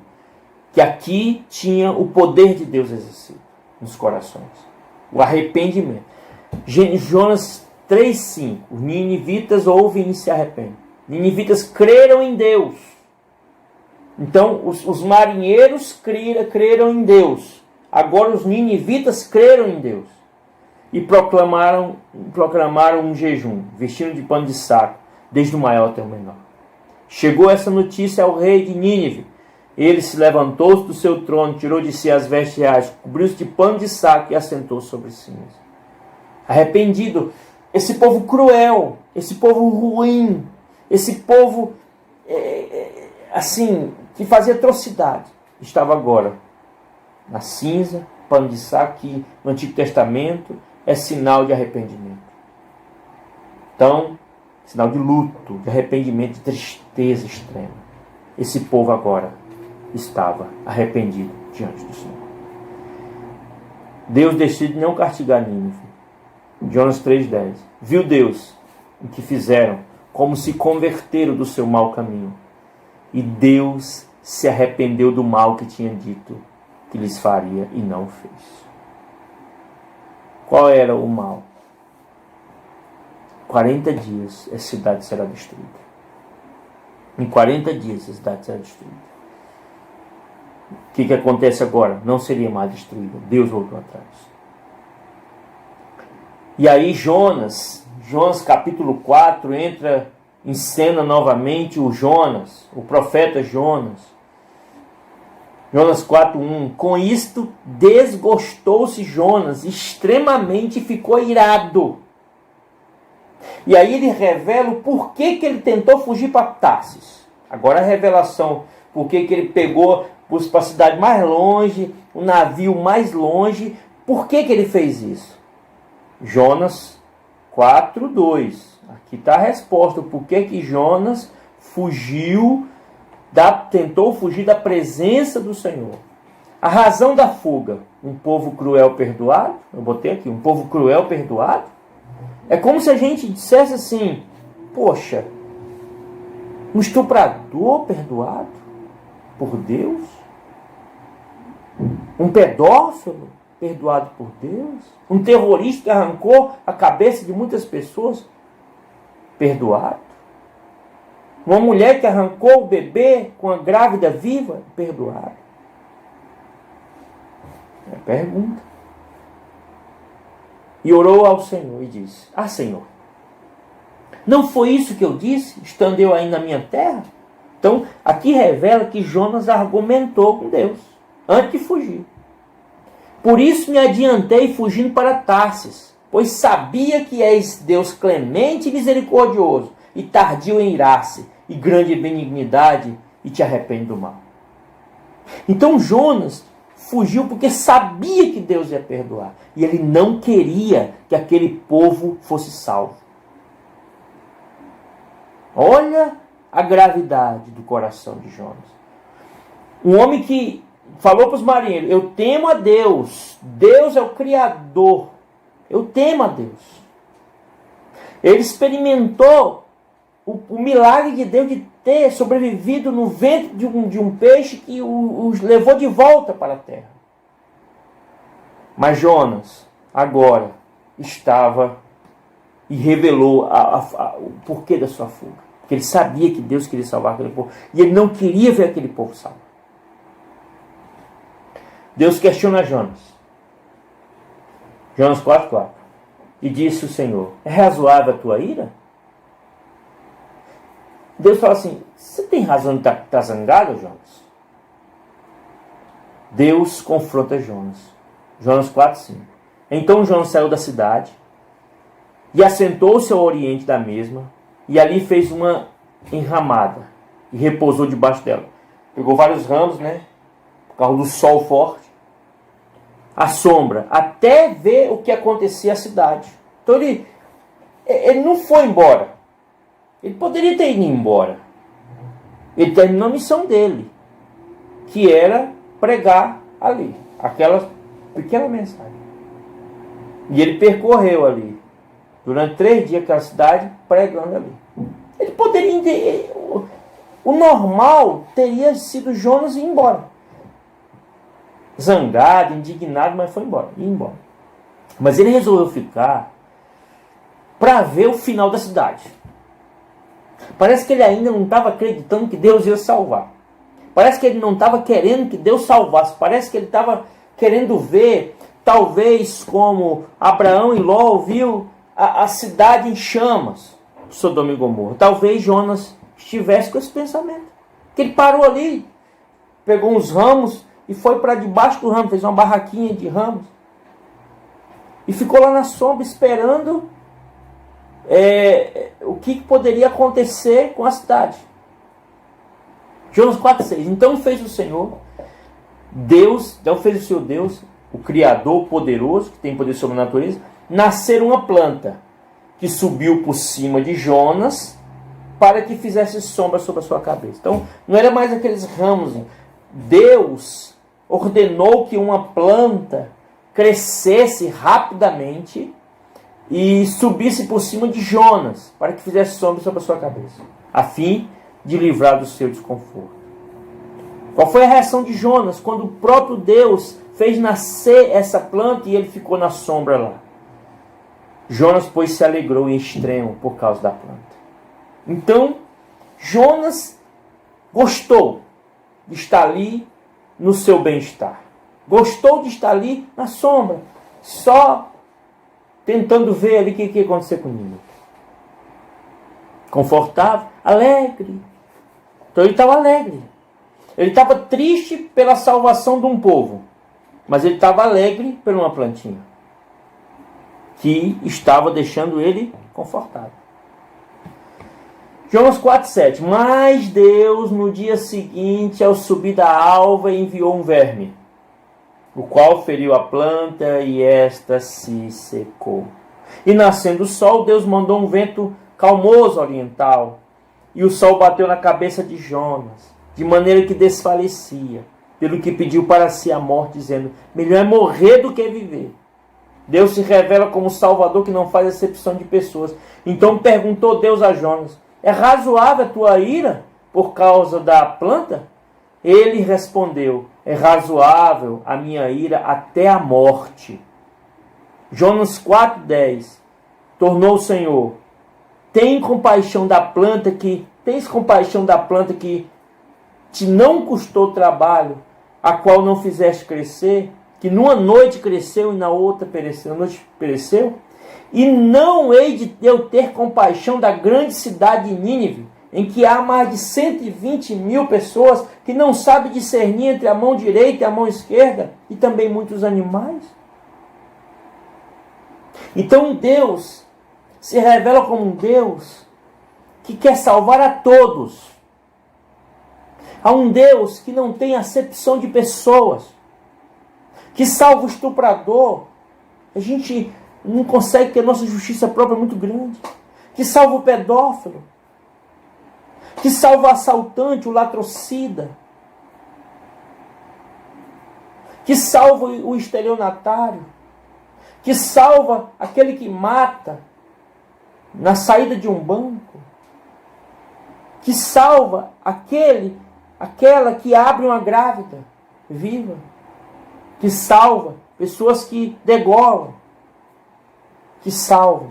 que aqui tinha o poder de Deus exercido nos corações. O arrependimento. Jonas 3:5. Os ninivitas ouvem e se arrependem. Ninivitas creram em Deus. Então os marinheiros creram em Deus. Agora os ninivitas creram em Deus. E proclamaram um jejum, vestindo de pano de saco, desde o maior até o menor. Chegou essa notícia ao rei de Nínive. Ele se levantou do seu trono, tirou de si as vestes reais, cobriu-se de pano de saco e assentou sobre cinza. Arrependido, esse povo cruel, esse povo ruim, esse povo assim, que fazia atrocidade, estava agora na cinza, pano de saco, que no Antigo Testamento é sinal de arrependimento. Então, sinal de luto, de arrependimento, de tristeza extrema. Esse povo agora estava arrependido diante do Senhor. Deus decide não castigar Nínive. Jonas 3:10. Viu Deus o que fizeram, como se converteram do seu mau caminho. E Deus se arrependeu do mal que tinha dito que lhes faria e não fez. Qual era o mal? 40 dias a cidade será destruída. Em 40 dias a cidade será destruída. O que acontece agora? Não seria mais destruída. Deus voltou atrás. E aí Jonas capítulo 4, entra em cena novamente o profeta Jonas. Jonas 4:1. Com isto desgostou-se Jonas extremamente e ficou irado. E aí ele revela o porquê que ele tentou fugir para Tarsis. Agora a revelação, porquê que ele pegou para a cidade mais longe, o navio mais longe. Por que ele fez isso? Jonas 4:2. Aqui está a resposta. Por que Jonas tentou fugir da presença do Senhor? A razão da fuga: um povo cruel perdoado. Eu botei aqui, um povo cruel perdoado. É como se a gente dissesse assim: poxa, um estuprador perdoado por Deus? Um pedófilo perdoado por Deus? Um terrorista que arrancou a cabeça de muitas pessoas perdoado? Uma mulher que arrancou o bebê com a grávida viva perdoado? É a pergunta. E orou ao Senhor e disse: Senhor, não foi isso que eu disse, estando eu aí na minha terra? Então, aqui revela que Jonas argumentou com Deus, antes de fugir. Por isso me adiantei fugindo para Tarsis. pois sabia que és Deus clemente e misericordioso, e tardio em irar-se, e grande em benignidade, e te arrepende do mal. Então Jonas fugiu porque sabia que Deus ia perdoar. E ele não queria que aquele povo fosse salvo. Olha a gravidade do coração de Jonas. Um homem que falou para os marinheiros: eu temo a Deus. Deus é o Criador. Eu temo a Deus. Ele experimentou o milagre de Deus de ter sobrevivido no ventre de um peixe que os levou de volta para a terra. Mas Jonas, agora, estava e revelou o porquê da sua fuga. Porque ele sabia que Deus queria salvar aquele povo. E ele não queria ver aquele povo salvo. Deus questiona Jonas. Jonas 4:4. E disse o Senhor: é razoável a tua ira? Deus fala assim: você tem razão de estar zangado, Jonas? Deus confronta Jonas. Jonas 4:5. Então Jonas saiu da cidade e assentou-se ao oriente da mesma, e ali fez uma enramada e repousou debaixo dela. Pegou vários ramos, por causa do sol forte, a sombra, até ver o que acontecia à cidade. Então ele não foi embora. Ele poderia ter ido embora. Ele terminou a missão dele, que era pregar ali, aquela pequena mensagem. E ele percorreu ali, durante 3 dias, aquela cidade, pregando ali. Ele poderia... O normal teria sido Jonas ir embora. Zangado, indignado, mas foi embora. Ia embora. Mas ele resolveu ficar para ver o final da cidade. Parece que ele ainda não estava acreditando que Deus ia salvar. Parece que ele não estava querendo que Deus salvasse. Parece que ele estava querendo ver, talvez como Abraão e Ló viu a cidade em chamas, Sodoma e Gomorra. Talvez Jonas estivesse com esse pensamento. Que ele parou ali, pegou uns ramos e foi para debaixo do ramo, fez uma barraquinha de ramos. E ficou lá na sombra esperando o que poderia acontecer com a cidade. Jonas 4:6. Então fez o Senhor, Deus, então fez o Senhor Deus, o Criador poderoso, que tem poder sobre a natureza, nascer uma planta que subiu por cima de Jonas para que fizesse sombra sobre a sua cabeça. Então não era mais aqueles ramos. Deus ordenou que uma planta crescesse rapidamente e subisse por cima de Jonas, para que fizesse sombra sobre a sua cabeça, a fim de livrar do seu desconforto. Qual foi a reação de Jonas quando o próprio Deus fez nascer essa planta e ele ficou na sombra lá? Jonas, pois, se alegrou em extremo por causa da planta. Então, Jonas gostou de estar ali no seu bem-estar. Gostou de estar ali na sombra, só tentando ver ali o que ia acontecer comigo. Confortável, alegre. Então ele estava alegre. Ele estava triste pela salvação de um povo, mas ele estava alegre por uma plantinha que estava deixando ele confortável. Jonas 4:7. Mas Deus, no dia seguinte, ao subir da alva, enviou um verme, o qual feriu a planta e esta se secou. E nascendo o sol, Deus mandou um vento calmoso oriental, e o sol bateu na cabeça de Jonas, de maneira que desfalecia, pelo que pediu para si a morte, dizendo: melhor é morrer do que viver. Deus se revela como Salvador que não faz acepção de pessoas. Então perguntou Deus a Jonas: é razoável a tua ira por causa da planta? Ele respondeu: é razoável a minha ira até a morte. Jonas 4:10. Tornou o Senhor: tens compaixão da planta que te não custou trabalho, a qual não fizeste crescer, que numa noite cresceu e na outra pereceu, na noite pereceu? E não hei de eu ter compaixão da grande cidade de Nínive, em que há mais de 120.000 pessoas que não sabem discernir entre a mão direita e a mão esquerda, e também muitos animais? Então Deus se revela como um Deus que quer salvar a todos. Há um Deus que não tem acepção de pessoas, que salva o estuprador. A gente não consegue, que a nossa justiça própria é muito grande. Que salva o pedófilo, que salva o assaltante, o latrocida, que salva o estelionatário, que salva aquele que mata na saída de um banco, que salva aquela que abre uma grávida viva, que salva pessoas que degolam, que salva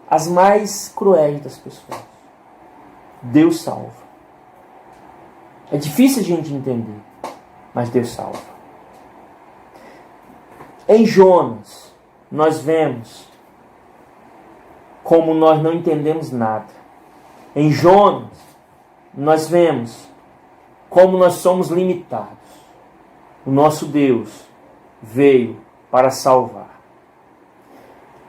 as mais cruéis das pessoas. Deus salva. É difícil a gente entender, mas Deus salva. Em Jonas, nós vemos como nós não entendemos nada. Em Jonas, nós vemos como nós somos limitados. O nosso Deus veio para salvar.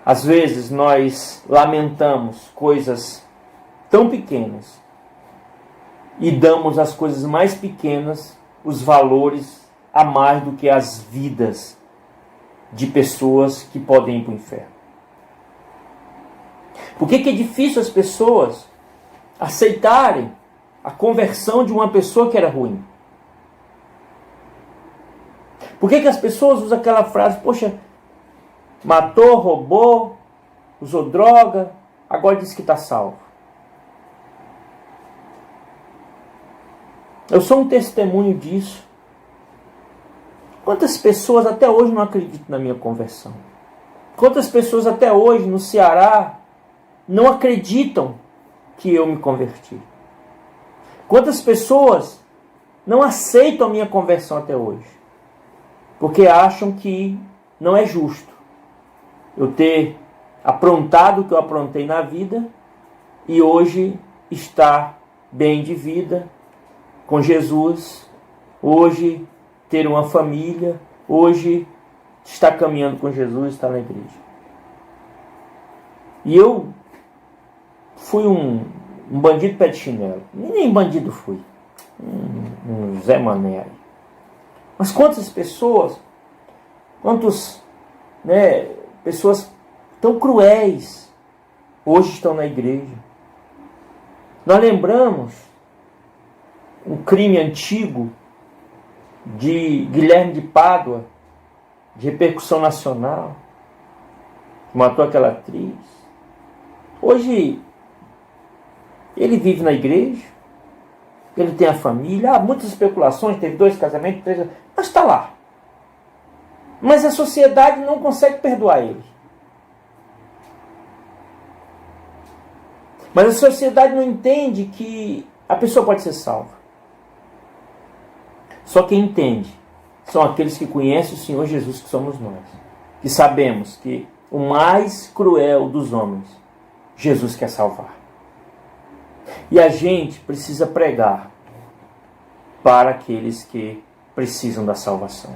Às vezes nós lamentamos coisas tão pequenas e damos às coisas mais pequenas os valores a mais do que as vidas de pessoas que podem ir para o inferno. Por que é difícil as pessoas aceitarem a conversão de uma pessoa que era ruim? Por que as pessoas usam aquela frase, poxa, matou, roubou, usou droga, agora diz que está salvo? Eu sou um testemunho disso. Quantas pessoas até hoje não acreditam na minha conversão? Quantas pessoas até hoje no Ceará não acreditam que eu me converti? Quantas pessoas não aceitam a minha conversão até hoje? Porque acham que não é justo eu ter aprontado o que eu aprontei na vida e hoje estar bem de vida com Jesus, hoje ter uma família, hoje estar caminhando com Jesus, estar na igreja. E eu fui um bandido pé de chinelo. Nem bandido fui. Um Zé Mané aí. Mas quantas pessoas, pessoas tão cruéis hoje estão na igreja. Nós lembramos um crime antigo de Guilherme de Pádua, de repercussão nacional, que matou aquela atriz. Hoje ele vive na igreja, ele tem a família, há muitas especulações, teve 2 casamentos, 3, mas está lá. Mas a sociedade não consegue perdoar ele. Mas a sociedade não entende que a pessoa pode ser salva. Só quem entende são aqueles que conhecem o Senhor Jesus, que somos nós. Que sabemos que o mais cruel dos homens, Jesus quer salvar. E a gente precisa pregar para aqueles que precisam da salvação.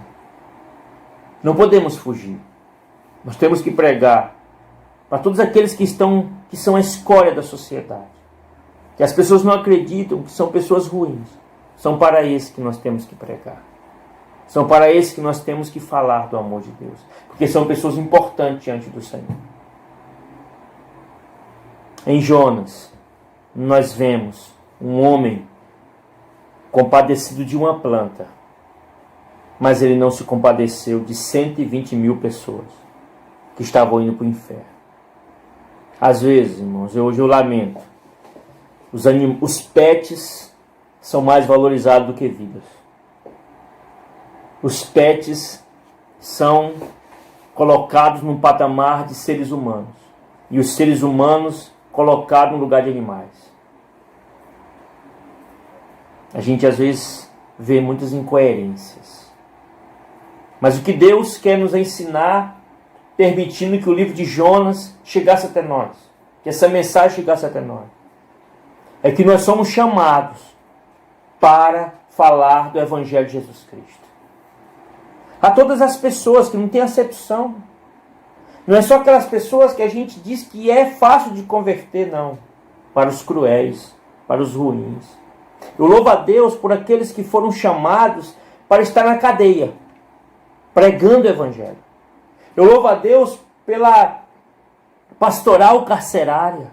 Não podemos fugir. Nós temos que pregar para todos aqueles que são a escória da sociedade. Que as pessoas não acreditam que são pessoas ruins. São para esses que nós temos que pregar. São para esses que nós temos que falar do amor de Deus. Porque são pessoas importantes diante do Senhor. Em Jonas, nós vemos um homem compadecido de uma planta. Mas ele não se compadeceu de 120 mil pessoas que estavam indo para o inferno. Às vezes, irmãos, hoje eu lamento. Os pets são mais valorizados do que vidas. Os pets são colocados num patamar de seres humanos. E os seres humanos colocados no lugar de animais. A gente às vezes vê muitas incoerências. Mas o que Deus quer nos ensinar, permitindo que o livro de Jonas chegasse até nós, que essa mensagem chegasse até nós, é que nós somos chamados para falar do Evangelho de Jesus Cristo. A todas as pessoas que não têm acepção. Não é só aquelas pessoas que a gente diz que é fácil de converter, não. Para os cruéis, para os ruins. Eu louvo a Deus por aqueles que foram chamados para estar na cadeia, pregando o Evangelho. Eu louvo a Deus pela pastoral carcerária.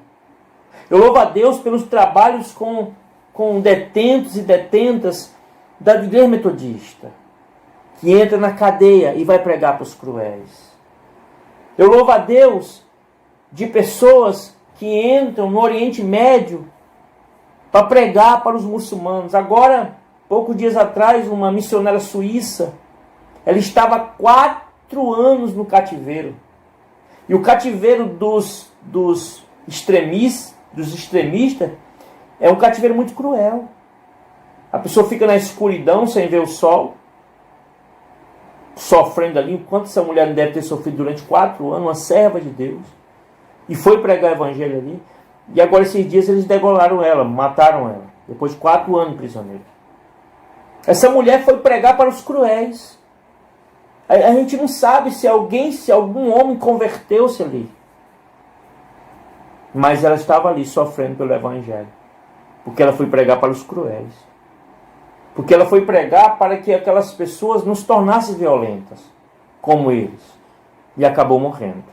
Eu louvo a Deus pelos trabalhos com detentos e detentas da igreja metodista, que entra na cadeia e vai pregar para os cruéis. Eu louvo a Deus de pessoas que entram no Oriente Médio para pregar para os muçulmanos. Agora, poucos dias atrás, uma missionária suíça, ela estava 4 anos no cativeiro. E o cativeiro dos extremistas é um cativeiro muito cruel. A pessoa fica na escuridão, sem ver o sol, sofrendo ali, enquanto essa mulher não deve ter sofrido durante 4 anos, uma serva de Deus, e foi pregar o Evangelho ali. E agora esses dias eles degolaram ela, mataram ela, depois de 4 anos prisioneira. Essa mulher foi pregar para os cruéis. A gente não sabe se algum homem converteu-se ali. Mas ela estava ali sofrendo pelo Evangelho. Porque ela foi pregar para os cruéis. Porque ela foi pregar para que aquelas pessoas não se tornassem violentas, como eles. E acabou morrendo.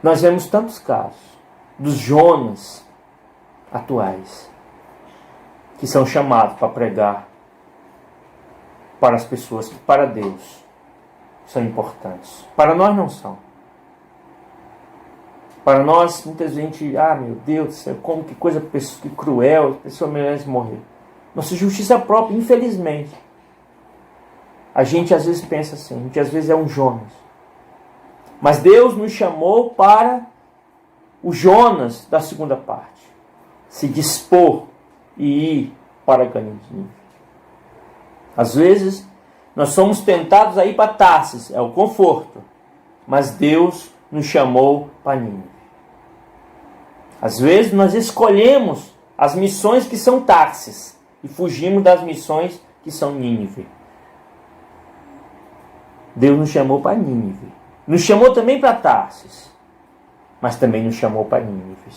Nós vemos tantos casos dos Jonas atuais, que são chamados para pregar para as pessoas que para Deus são importantes. Para nós não são. Para nós, muita gente, meu Deus do céu, como que coisa que cruel, a pessoa merece morrer. Nossa justiça própria, infelizmente. A gente às vezes pensa assim, a gente às vezes é um Jonas. Mas Deus nos chamou para o Jonas da segunda parte. Se dispor e ir para Nínive. Às vezes, nós somos tentados a ir para Tarsis, é o conforto. Mas Deus nos chamou para Nínive. Às vezes, nós escolhemos as missões que são Tarsis e fugimos das missões que são Nínive. Deus nos chamou para Nínive. Nos chamou também para Tarsis, mas também nos chamou para Nínive.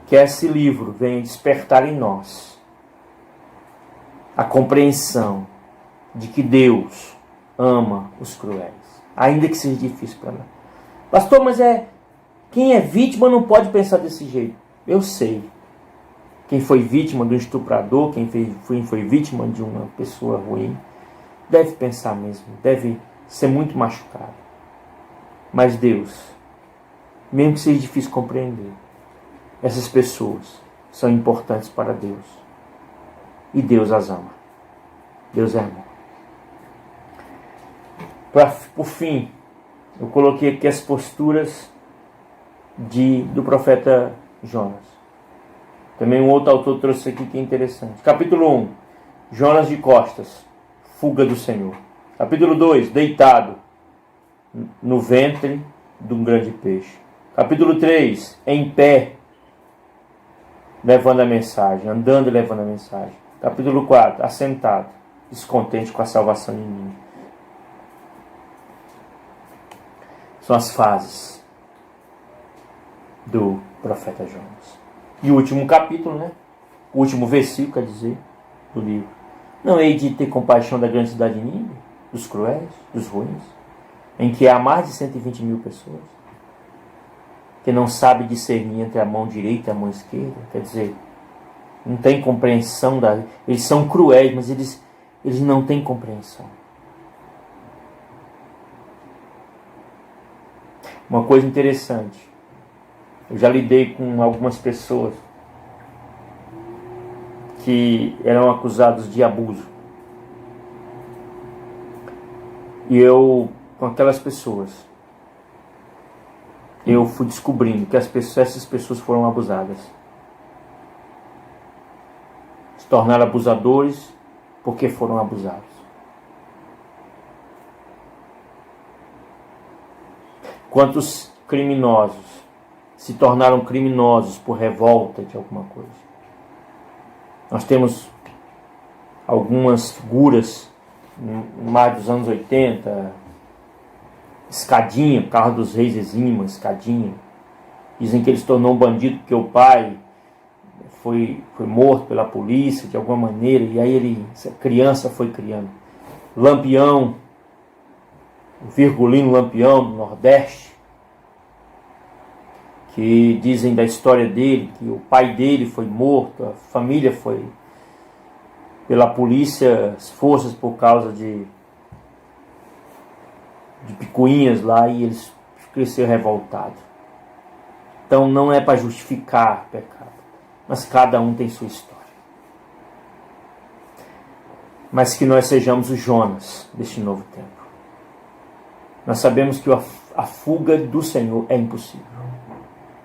Que esse livro venha despertar em nós a compreensão de que Deus ama os cruéis, ainda que seja difícil para nós. Pastor, mas quem é vítima não pode pensar desse jeito. Eu sei. Quem foi vítima de um estuprador, quem foi vítima de uma pessoa ruim, deve pensar mesmo, deve ser muito machucado. Mas Deus, mesmo que seja difícil compreender, essas pessoas são importantes para Deus. E Deus as ama. Deus é amor. Por fim, eu coloquei aqui as posturas do profeta Jonas. Também um outro autor trouxe aqui que é interessante. Capítulo 1, Jonas de costas, fuga do Senhor. Capítulo 2, deitado no ventre de um grande peixe. Capítulo 3, em pé, levando a mensagem, andando e levando a mensagem. Capítulo 4, assentado, descontente com a salvação de Nínive. São as fases do profeta Jonas. E o último capítulo, o último versículo, quer dizer, do livro. Não hei de ter compaixão da grande cidade de Nínive, dos cruéis, dos ruins, em que há mais de 120 mil pessoas, que não sabe discernir entre a mão direita e a mão esquerda, quer dizer, não tem compreensão eles são cruéis, mas eles não têm compreensão. Uma coisa interessante, eu já lidei com algumas pessoas que eram acusados de abuso. E eu, com aquelas pessoas, eu fui descobrindo que essas pessoas foram abusadas. Se tornaram abusadores porque foram abusados. Quantos criminosos se tornaram criminosos por revolta de alguma coisa? Nós temos algumas figuras no mais dos anos 80, Escadinha, Carro dos Reis Exima, Escadinha. Dizem que ele se tornou um bandido porque o pai foi morto pela polícia de alguma maneira, e aí essa criança foi criando. Lampião, o Virgulino Lampião do Nordeste, que dizem da história dele, que o pai dele foi morto, a família foi pela polícia, as forças por causa de picuinhas lá, e eles cresceram revoltados. Então não é para justificar pecado, mas cada um tem sua história. Mas que nós sejamos os Jonas deste novo tempo. Nós sabemos que a fuga do Senhor é impossível.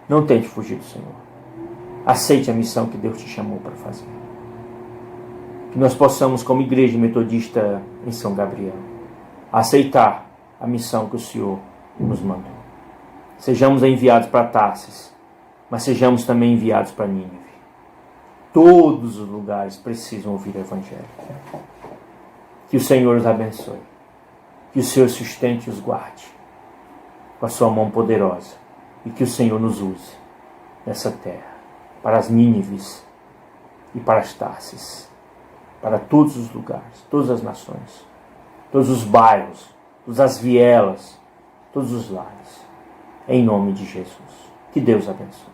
Não tente fugir do Senhor. Aceite a missão que Deus te chamou para fazer. Que nós possamos, como igreja metodista em São Gabriel, aceitar a missão que o Senhor nos mandou. Sejamos enviados para Tarsis, mas sejamos também enviados para Nínive. Todos os lugares precisam ouvir o Evangelho. Que o Senhor os abençoe. Que o Senhor sustente e os guarde com a sua mão poderosa. E que o Senhor nos use nessa terra, para as Nínives e para as Tarsis, para todos os lugares, todas as nações, todos os bairros, todas as vielas, todos os lares. Em nome de Jesus. Que Deus abençoe.